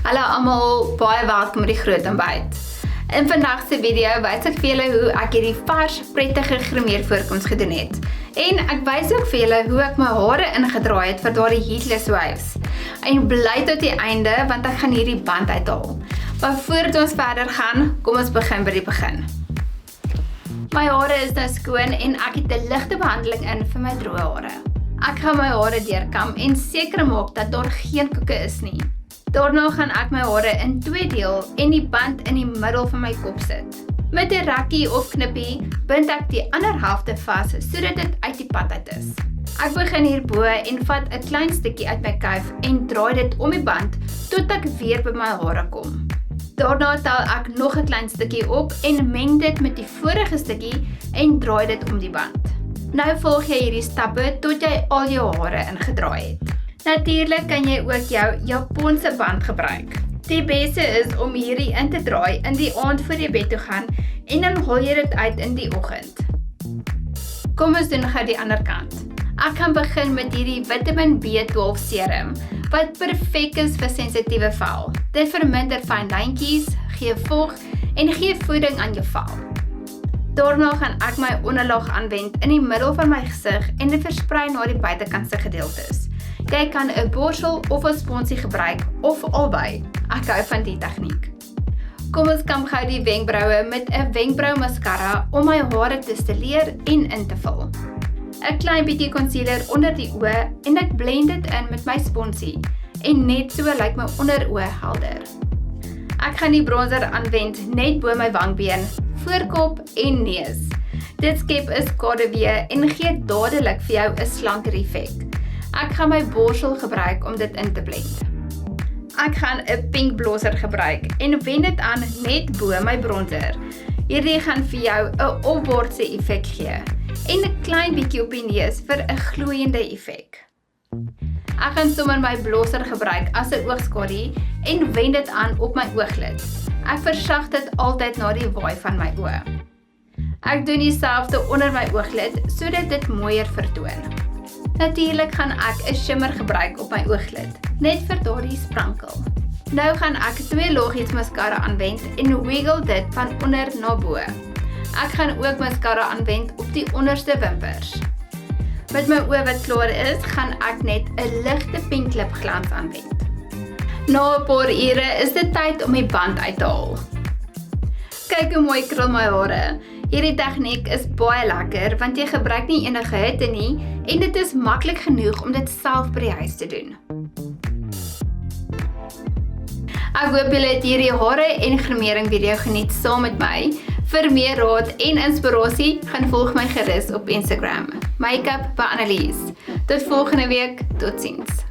Hallo almal, baie welkom by die Groot Ontbyt. In vandag se video wys ek vir julle hoe ek hierdie vars, prettige grimeervoorkoms gedoen het. En ek wys ook vir julle hoe ek my hare ingedraai het vir daardie heatless waves. En bly tot die einde want ek gaan hierdie band uithaal. Maar voordat ons verder gaan, kom ons begin by die begin. My hare is nou skoon en ek het 'n ligte behandeling in vir my droë hare. Ek gaan my hare deurkam en seker maak dat daar geen koeke is nie. Daarna gaan ek my hare in 2 deel en die band in die middel van my kop sit. Met 'n rakkie of knippie bind ek die ander helfte vas sodat dit uit die pad uit is. Ek begin hierbo en vat 'n klein stukkie uit my kuif en draai dit om die band tot ek weer by my hare kom. Daarna tel ek nog 'n klein stukkie op en meng dit met die vorige stukkie en draai dit om die band. Nou volg jy hierdie stappe tot jy al jou hare ingedraai het. Natuurlik kan jy ook jou Japanse band gebruik. Die beste is om hierdie in te draai in die aand voor jy bed toe gaan en dan haal jy dit uit in die oggend. Kom ons doen gou die ander kant. Ek gaan begin met hierdie Vitamin B12 serum wat perfek is vir sensitiewe vel. Dit verminder fyn lyntjies, gee vog en gee voeding aan jou vel. Daarna gaan ek my onderlaag aanwend in die middel van my gesig en dit versprei na die buitekantse gedeeltes. Jy kan 'n borsel of 'n sponsie gebruik of albei. Ek hou van die tegniek. Kom ons kam gou die wenkbroue met 'n wenkbrou mascara om my hare te stileer en in te vul. 'n Klein bietjie concealer onder die oë en ek blend dit in met my sponsie en net so lyk my onderoë helder. Ek gaan die bronzer aanwend net bo my wangbeen, voorkop en neus. Dit skep 'n skaduwee en gee dadelik vir jou 'n slanker effek. Ek gaan my borsel gebruik om dit in te blend. Ek gaan 'n pink blosser gebruik en wend dit aan net bo my bronzer. Hierdie gaan vir jou 'n opbordse effek gee en 'n klein bietjie op die neus vir 'n gloeiende effek. Ek gaan sommer my blosser gebruik as 'n oogskadu en wend dit aan op my ooglid. Ek versag dit altyd na die waai van my oë. Ek doen dieselfde onder my ooglid sodat dit mooier vertoon. Natuurlik gaan ek 'n shimmer gebruik op my ooglid, net vir daardie sprankel. Nou gaan ek 2 laagies mascara aanwend en wiggle dit van onder na bo. Ek gaan ook mascara aanwend op die onderste wimpers. Met my oë wat klaar is, gaan ek net 'n ligte pink lipglans aanwend. Na 'n paar ure is dit tyd om die band uit te haal. Kyk hoe mooi krul my hare. Hierdie tegniek is baie lekker want jy gebruik nie enige hitte nie en dit is maklik genoeg om dit self by die huis te doen. Ek hoop julle het hierdie hare en grimering video geniet saam met my. Vir meer raad en inspirasie, gaan volg my gerus op Instagram. Makeup by Annelies. Tot volgende week, totsiens.